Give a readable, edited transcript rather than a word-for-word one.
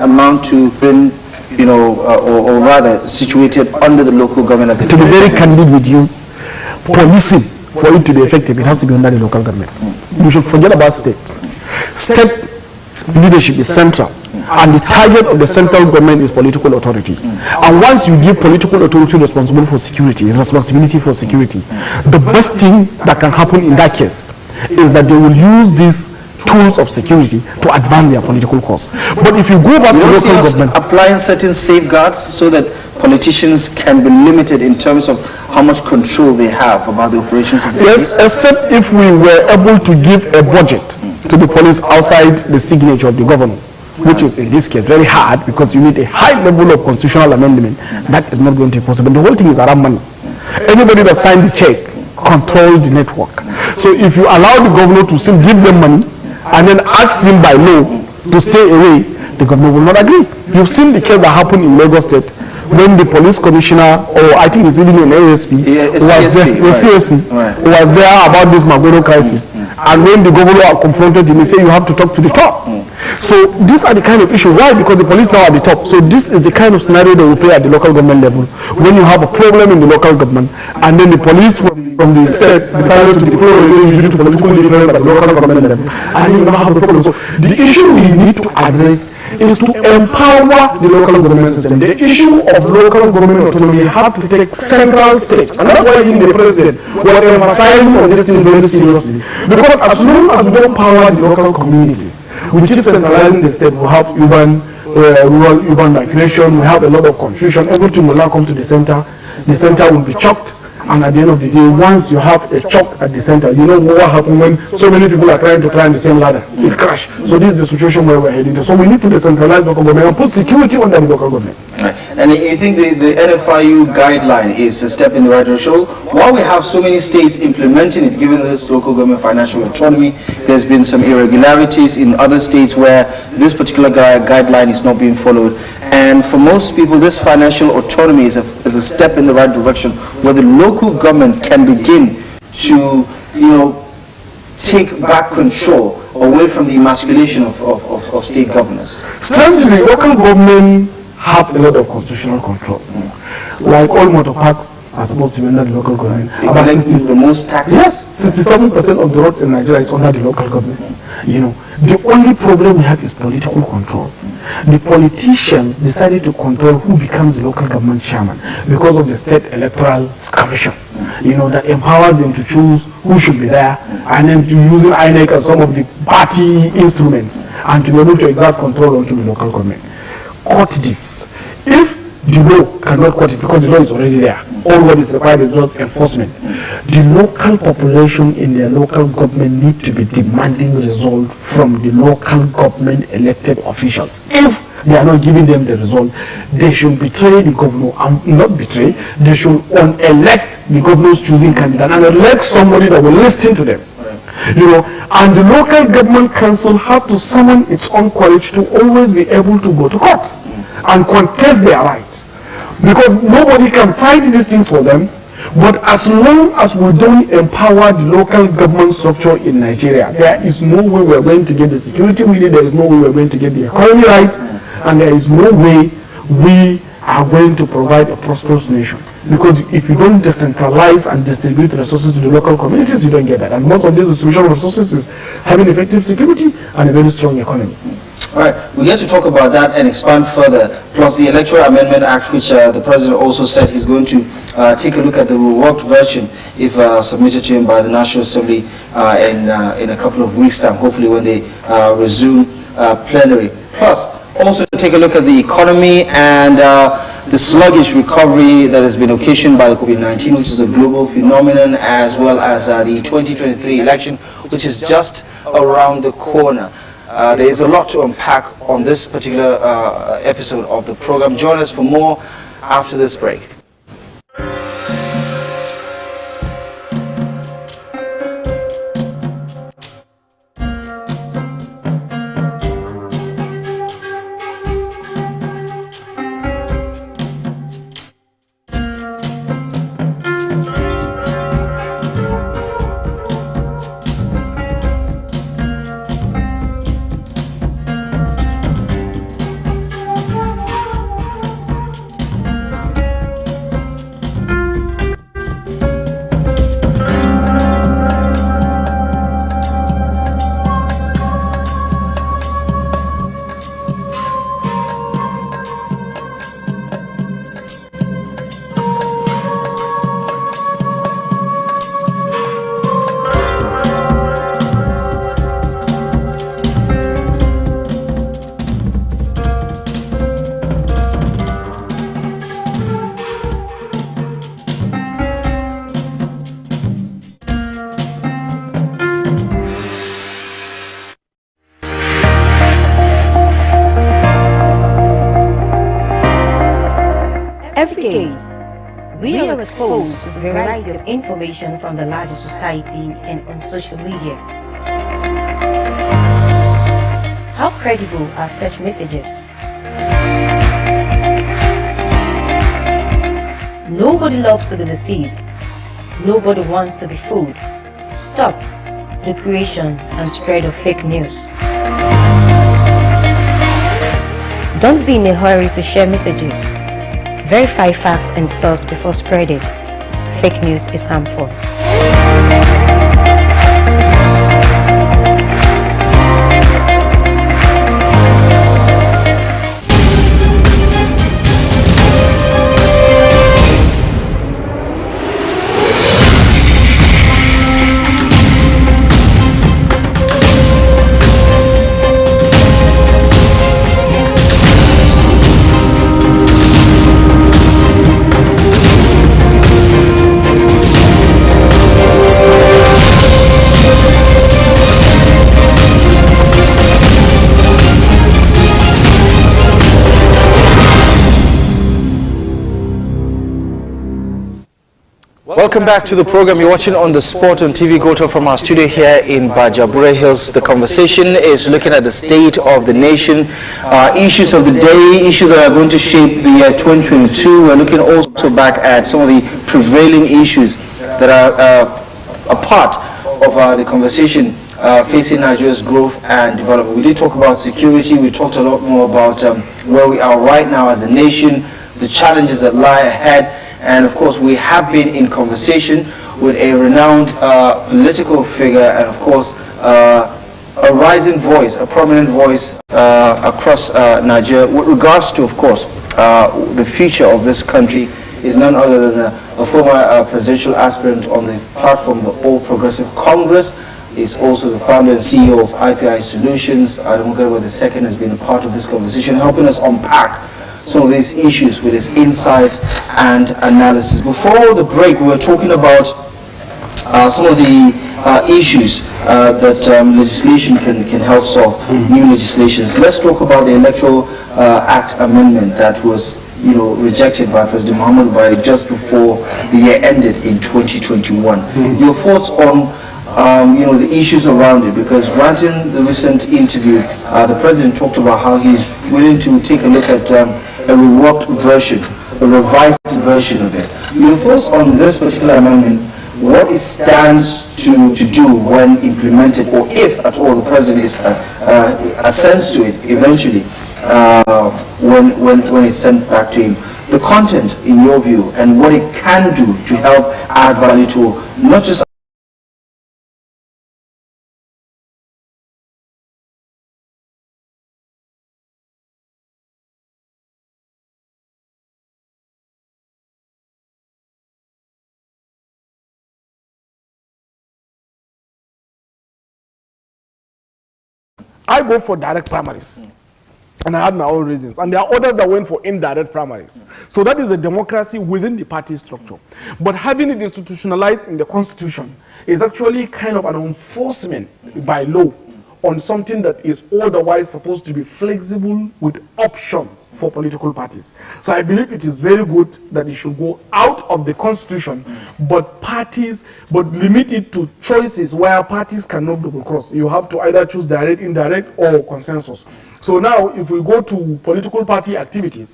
amount to been, or rather situated under the local government as a... To be very candid with you, policing, for it to be effective, it has to be under the local government. You should forget about state. State leadership is central, and the target of the central government is political authority. And once you give political authority responsible for security, responsibility for security, the best thing that can happen in that case is that they will use these tools of security to advance their political cause. But if you go back to local government, applying certain safeguards so that politicians can be limited in terms of how much control they have about the operations of the police? Yes, except if we were able to give a budget to the police outside the signature of the governor, which is in this case very hard because you need a high level of constitutional amendment. That is not going to be possible. The whole thing is around money. Anybody that signed the check control the network. So if you allow the governor to still give them money and then ask him by law to stay away, the governor will not agree. You've seen the case that happened in Lagos State when the police commissioner, or I think it's even an ASP, was there about this Magodo crisis. And when the governor confronted him, he said, you have to talk to the top. So these are the kind of issues. Why? Because the police now are at the top. So this is the kind of scenario that we play at the local government level. When you have a problem in the local government, and then the police from the state decided to deploy due to political difference at the local government level, and you now have a problem. So the issue we need to address is to empower the local government system. The issue of local government autonomy have to take central stage. And that's why even the president was emphasizing on this thing very seriously. Because as long as we don't empower the local communities, we keep centralizing the state. We have urban, rural, urban migration. We have a lot of confusion. Everything will now come to the center. The center will be choked. And at the end of the day, once you have a choke at the center, you know what happens when so many people are trying to climb the same ladder. It crash. So this is the situation where we're heading to. So we need to decentralize local government and put security under the local government. Right. And you think the NFIU guideline is a step in the right direction? While we have so many states implementing it, given this local government financial autonomy, there's been some irregularities in other states where this particular guideline is not being followed. And for most people, this financial autonomy is a step in the right direction, where the local government can begin to, take back control away from the emasculation of state governors. Strangely, local government have a lot of constitutional control. Like all motor parks are supposed to be under the local government. About 60 the most taxes? Yes, 67% of the roads in Nigeria is under the local government. The only problem we have is political control. The politicians decided to control who becomes the local government chairman because of the state electoral commission. That empowers them to choose who should be there, and then to using INEC as some of the party instruments, and to be able to exert control onto the local government. Cut this. If the law cannot cut it because the law is already there, all what is required is just enforcement. The local population in their local government need to be demanding result from the local government elected officials. If they are not giving them the result, they should betray the governor, and not betray, they should elect the governor's choosing candidate and elect somebody that will listen to them. And the local government council have to summon its own courage to always be able to go to courts and contest their rights, because nobody can fight these things for them. But as long as we don't empower the local government structure in Nigeria, there is no way we're going to get the security we need, there is no way we're going to get the economy right, and there is no way we are going to provide a prosperous nation. Because if you don't decentralize and distribute resources to the local communities, you don't get that. And most of these distribution of resources is having effective security and a very strong economy. All right, we get to talk about that and expand further, plus the Electoral Amendment Act, which the President also said he's going to take a look at the reworked version if submitted to him by the National Assembly in a couple of weeks' time, hopefully when they resume plenary. Plus, also take a look at the economy and the sluggish recovery that has been occasioned by the COVID-19, which is a global phenomenon, as well as the 2023 election, which is just around the corner. There is a lot to unpack on this particular episode of the program. Join us for more after this break. Every day, we are exposed to the variety of information from the larger society and on social media. How credible are such messages? Nobody loves to be deceived. Nobody wants to be fooled. Stop the creation and spread of fake news. Don't be in a hurry to share messages. Verify facts and source before spreading. Fake news is harmful. Welcome back to the program. You're watching on the Sport on TV Gotel from our studio here in Bajabure Hills. The conversation is looking at the state of the nation, issues of the day, issues that are going to shape the year 2022. We're looking also back at some of the prevailing issues that are a part of the conversation facing Nigeria's growth and development. We did talk about security. We talked a lot more about where we are right now as a nation, the challenges that lie ahead. And of course, we have been in conversation with a renowned political figure and of course a rising voice, a prominent voice across Nigeria with regards to, of course, the future of this country is none other than a former presidential aspirant on the platform, the All Progressive Congress. Is also the founder and CEO of IPI Solutions. Adam Garba II has been a part of this conversation, helping us unpack some of these issues with his insights and analysis. Before the break, we were talking about some of the issues that legislation can help solve, new legislations. Let's talk about the Electoral Act amendment that was rejected by President Muhammadu Buhari just before the year ended in 2021. Your thoughts on the issues around it, because granting the recent interview, the president talked about how he's willing to take a look at a reworked version, a revised version of it. Your thoughts on this particular amendment, what it stands to do when implemented, or if at all the president is assents to it eventually when it's sent back to him. The content, in your view, and what it can do to help add value to not just I go for direct primaries. And I had my own reasons. And there are others that went for indirect primaries. So that is a democracy within the party structure. But having it institutionalized in the constitution is actually kind of an enforcement by law on something that is otherwise supposed to be flexible with options for political parties. So I believe it is very good that it should go out of the constitution, but limit it to choices where parties cannot double cross. You have to either choose direct, indirect, or consensus. So now, if we go to political party activities,